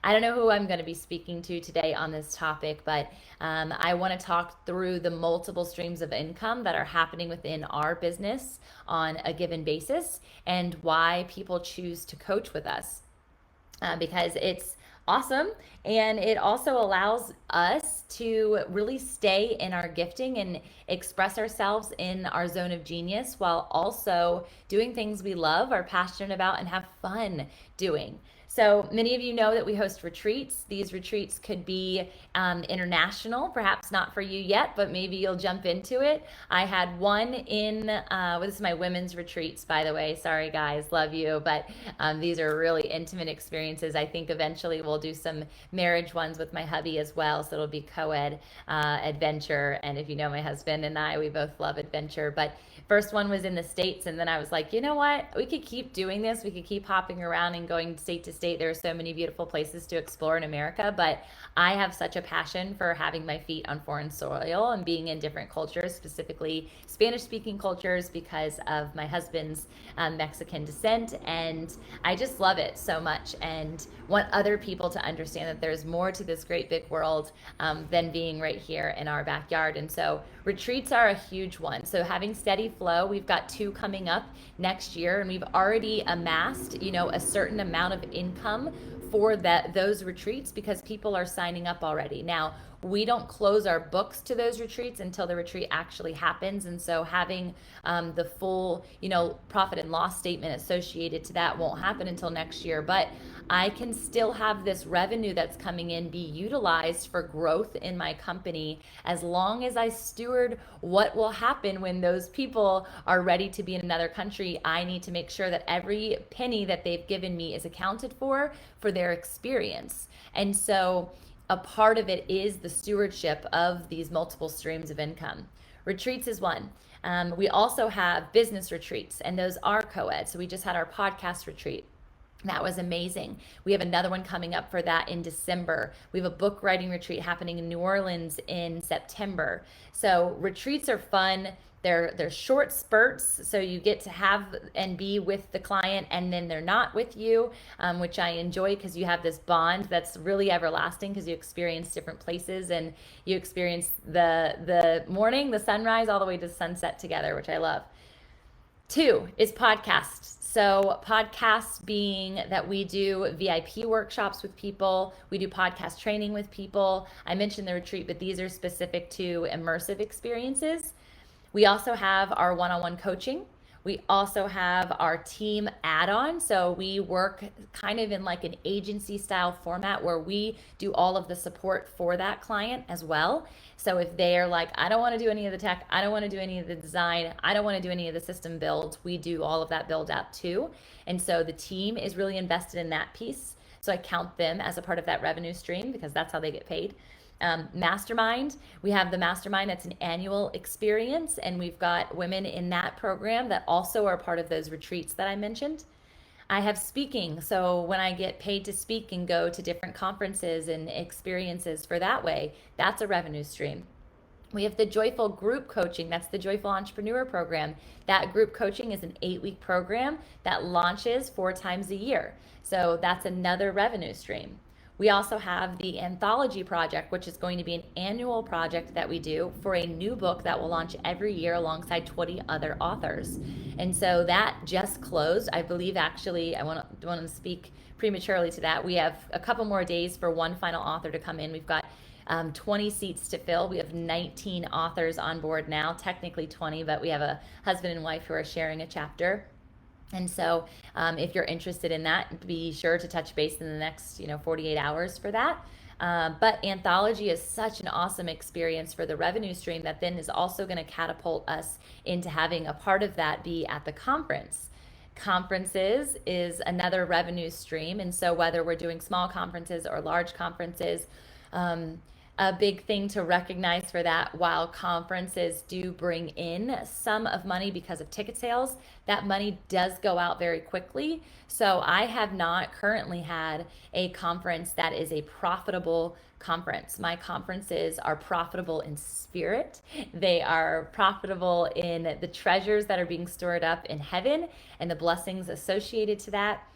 I don't know who I'm going to be speaking to today on this topic, but I want to talk through the multiple streams of income that are happening within our business on a given basis and why people choose to coach with us. Because it's awesome, and it also allows us to really stay in our gifting and express ourselves in our zone of genius while also doing things we love, are passionate about, and have fun doing. So many of you know that we host retreats. These retreats could be international, perhaps not for you yet, but maybe you'll jump into it. I had one in, this is my women's retreats, by the way. Sorry, guys, love you. But these are really intimate experiences. I think eventually we'll do some marriage ones with my hubby as well. So it'll be co-ed adventure. And if you know my husband and I, we both love adventure. But first one was in the States. And then I was like, you know what? We could keep doing this. We could keep hopping around and going state to state. There are so many beautiful places to explore in America, but I have such a passion for having my feet on foreign soil and being in different cultures, specifically Spanish speaking cultures, because of my husband's Mexican descent. And I just love it so much and want other people to understand that there's more to this great big world than being right here in our backyard. And so retreats are a huge one. So having steady flow, we've got 2 coming up next year, and we've already amassed, a certain amount of income for those retreats because people are signing up already. Now, we don't close our books to those retreats until the retreat actually happens. And so having the full, profit and loss statement associated to that won't happen until next year. But I can still have this revenue that's coming in be utilized for growth in my company as long as I steward what will happen when those people are ready to be in another country. I need to make sure that every penny that they've given me is accounted for their experience. And so a part of it is the stewardship of these multiple streams of income. Retreats is one. We also have business retreats, and those are co-ed. So we just had our podcast retreat. That was amazing. We have another one coming up for that in December. We have a book writing retreat happening in New Orleans in September. So retreats are fun. They're short spurts, so you get to have and be with the client, and then they're not with you, which I enjoy because you have this bond that's really everlasting because you experience different places and you experience the morning, the sunrise, all the way to sunset together, which I love. 2 is podcasts. So podcasts being that we do VIP workshops with people, we do podcast training with people. I mentioned the retreat, but these are specific to immersive experiences. We also have our one-on-one coaching. We also have our team add-on. So we work kind of in like an agency style format where we do all of the support for that client as well. So if they're like, I don't want to do any of the tech, I don't want to do any of the design, I don't want to do any of the system builds, we do all of that build out too. And so the team is really invested in that piece. So I count them as a part of that revenue stream because that's how they get paid. Mastermind, we have the mastermind. That's an annual experience, and we've got women in that program that also are part of those retreats that I mentioned. I have speaking, so when I get paid to speak and go to different conferences and experiences for that way, that's a revenue stream. We have the Joyful Group Coaching. That's the Joyful Entrepreneur Program. That group coaching is an 8-week program that launches 4 times a year. So that's another revenue stream. We also have the Anthology Project, which is going to be an annual project that we do for a new book that will launch every year alongside 20 other authors. And so that just closed. I believe actually, I want to speak prematurely to that. We have a couple more days for one final author to come in. We've got 20 seats to fill. We have 19 authors on board now, technically 20, but we have a husband and wife who are sharing a chapter. And so if you're interested in that, be sure to touch base in the next 48 hours for that. But Anthology is such an awesome experience for the revenue stream that then is also going to catapult us into having a part of that be at the conference. Conferences is another revenue stream. And so whether we're doing small conferences or large conferences, a big thing to recognize for that, while conferences do bring in some of money because of ticket sales, that money does go out very quickly. So I have not currently had a conference that is a profitable conference. My conferences are profitable in spirit. They are profitable in the treasures that are being stored up in heaven and the blessings associated to that.